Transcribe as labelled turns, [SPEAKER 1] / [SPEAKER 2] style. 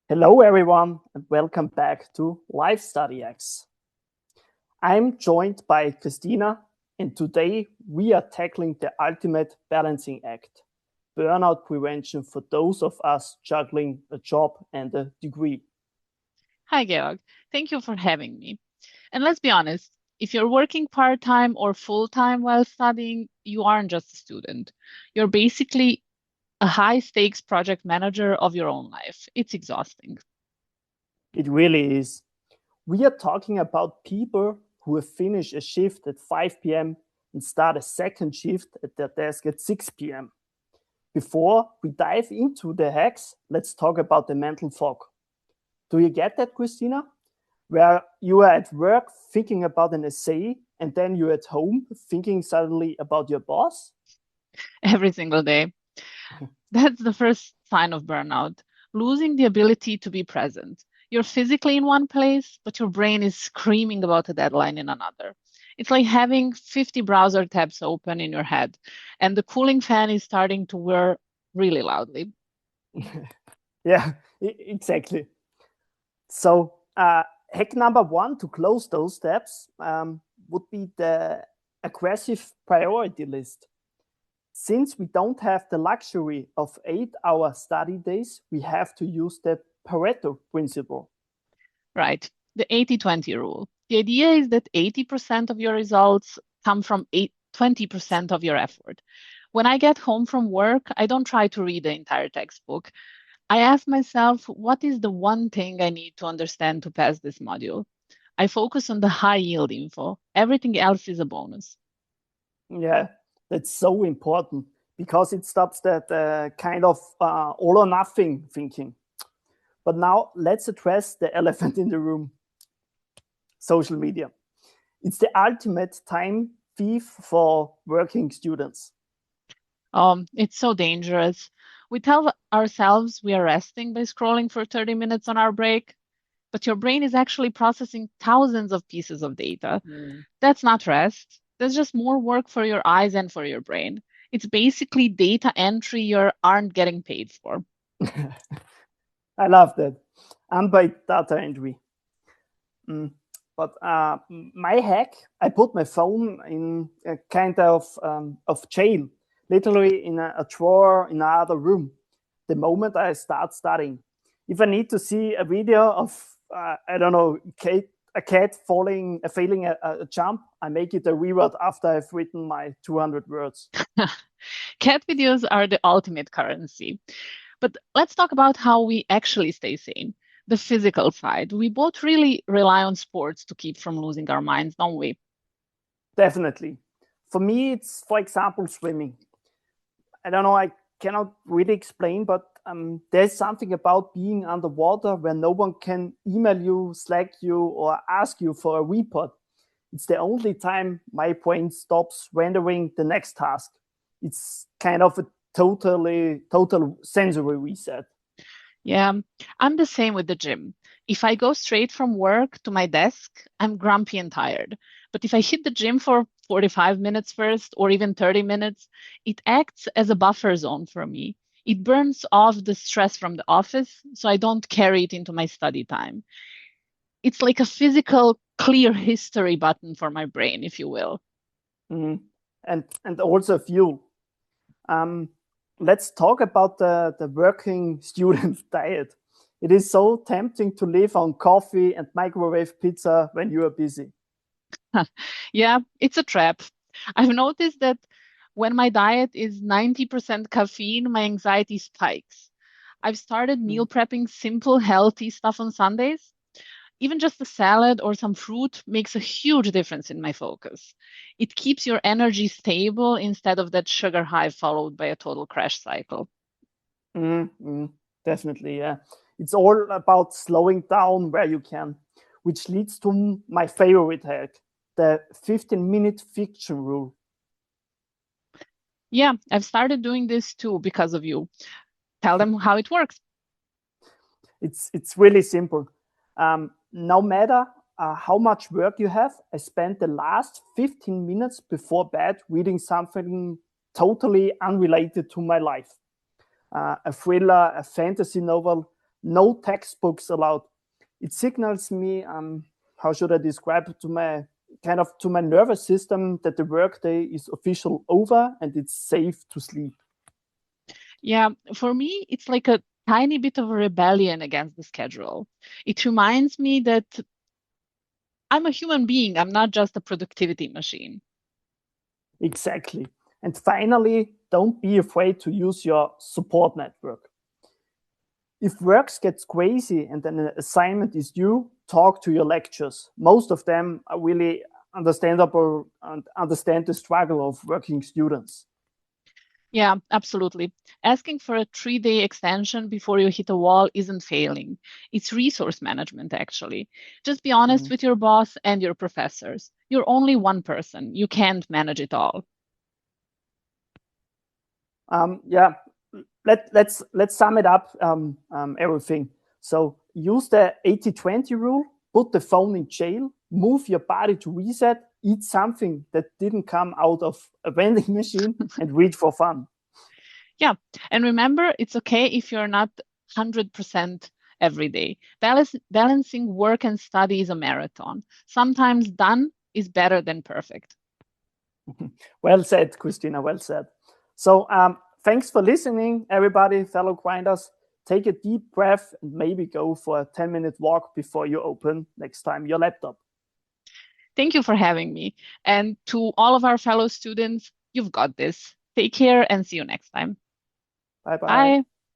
[SPEAKER 1] Hello, everyone, and welcome back to Life Study X. I'm joined by Christina, and today we are tackling the ultimate balancing act burnout prevention for those of us juggling a job and a degree.
[SPEAKER 2] Hi, Georg. Thank you for having me. And let's be honest, if you're working part-time or full-time while studying, you aren't just a student. You're basically a high-stakes project manager of your own life. It's exhausting.
[SPEAKER 1] It really is. We are talking about people who have finished a shift at 5 p.m. and start a second shift at their desk at 6 p.m. Before we dive into the hacks, let's talk about the mental fog. Do you get that, Christina? Where you are at work thinking about an essay, and then you're at home thinking suddenly about your boss?
[SPEAKER 2] Every single day. That's the first sign of burnout, losing the ability to be present. You're physically in one place, but your brain is screaming about a deadline in another. It's like having 50 browser tabs open in your head, and the cooling fan is starting to whir really loudly.
[SPEAKER 1] Yeah, exactly. So, hack number one to close those tabs would be the aggressive priority list. Since we don't have the luxury of 8-hour study days, we have to use the Pareto principle.
[SPEAKER 2] Right. The 80-20 rule. The idea is that 80% of your results come from 20% of your effort. When I get home from work, I don't try to read the entire textbook. I ask myself, what is the one thing I need to understand to pass this module? I focus on the high yield info. Everything else is a bonus.
[SPEAKER 1] Yeah, that's so important because it stops that kind of all or nothing thinking. But now let's address the elephant in the room, social media. It's the ultimate time thief for working students.
[SPEAKER 2] It's so dangerous. We tell ourselves we are resting by scrolling for 30 minutes on our break, but your brain is actually processing thousands of pieces of data.
[SPEAKER 1] Mm.
[SPEAKER 2] That's not rest. That's just more work for your eyes and for your brain. It's basically data entry you aren't getting paid for.
[SPEAKER 1] I love that. Unpaid data entry. Mm. But my hack, I put my phone in a kind of jail, literally in a drawer in another room. The moment I start studying, if I need to see a video of I don't know a cat failing a jump, I make it a reward after I've written my 200 words.
[SPEAKER 2] Cat videos are the ultimate currency. But let's talk about how we actually stay sane. The physical side. We both really rely on sports to keep from losing our minds, don't we?
[SPEAKER 1] Definitely. For me, it's for example swimming. I don't know, I cannot really explain, but there's something about being underwater where no one can email you, Slack you, or ask you for a report. It's the only time my brain stops rendering the next task. It's kind of a total sensory reset.
[SPEAKER 2] Yeah, I'm the same with the gym. If I go straight from work to my desk, I'm grumpy and tired. But if I hit the gym for 45 minutes first or even 30 minutes, it acts as a buffer zone for me. It burns off the stress from the office so I don't carry it into my study time. It's like a physical clear history button for my brain, if you will.
[SPEAKER 1] Mhm. And also fuel. Um, let's talk about the working student diet. It is so tempting to live on coffee and microwave pizza when you are busy.
[SPEAKER 2] Yeah, it's a trap. I've noticed that when my diet is 90% caffeine, my anxiety spikes. I've started
[SPEAKER 1] Mm.
[SPEAKER 2] meal prepping simple, healthy stuff on Sundays. Even just a salad or some fruit makes a huge difference in my focus. It keeps your energy stable instead of that sugar high followed by a total crash cycle.
[SPEAKER 1] Mm, mm, definitely, yeah. It's all about slowing down where you can, which leads to my favorite hack, the 15-minute fiction rule.
[SPEAKER 2] Yeah, I've started doing this too because of you. Tell them how it works.
[SPEAKER 1] It's really simple. No matter how much work you have, I spend the last 15 minutes before bed reading something totally unrelated to my life. A thriller, a fantasy novel, no textbooks allowed. It signals me, how should I describe it, to my to my nervous system that the workday is official over and it's safe to sleep.
[SPEAKER 2] Yeah, for me, it's like a tiny bit of a rebellion against the schedule. It reminds me that I'm a human being, I'm not just a productivity machine.
[SPEAKER 1] Exactly. And finally, don't be afraid to use your support network. If work gets crazy and an assignment is due, talk to your lecturers. Most of them are really understandable and understand the struggle of working students.
[SPEAKER 2] Yeah, absolutely. Asking for a 3-day extension before you hit a wall isn't failing. It's resource management, actually. Just be honest
[SPEAKER 1] Mm.
[SPEAKER 2] with your boss and your professors. You're only one person. You can't manage it all.
[SPEAKER 1] Yeah, let's sum it up, everything. So use the 80-20 rule, put the phone in jail, move your body to reset, eat something that didn't come out of a vending machine, and read for fun.
[SPEAKER 2] Yeah. And remember, it's okay if you're not 100% every day. Balancing work and study is a marathon. Sometimes done is better than perfect.
[SPEAKER 1] Well said, Christina, well said. So thanks for listening, everybody, fellow grinders. Take a deep breath and maybe go for a 10-minute walk before you open next time your laptop.
[SPEAKER 2] Thank you for having me. And to all of our fellow students, you've got this. Take care and see you next time.
[SPEAKER 1] Bye bye.
[SPEAKER 2] Bye.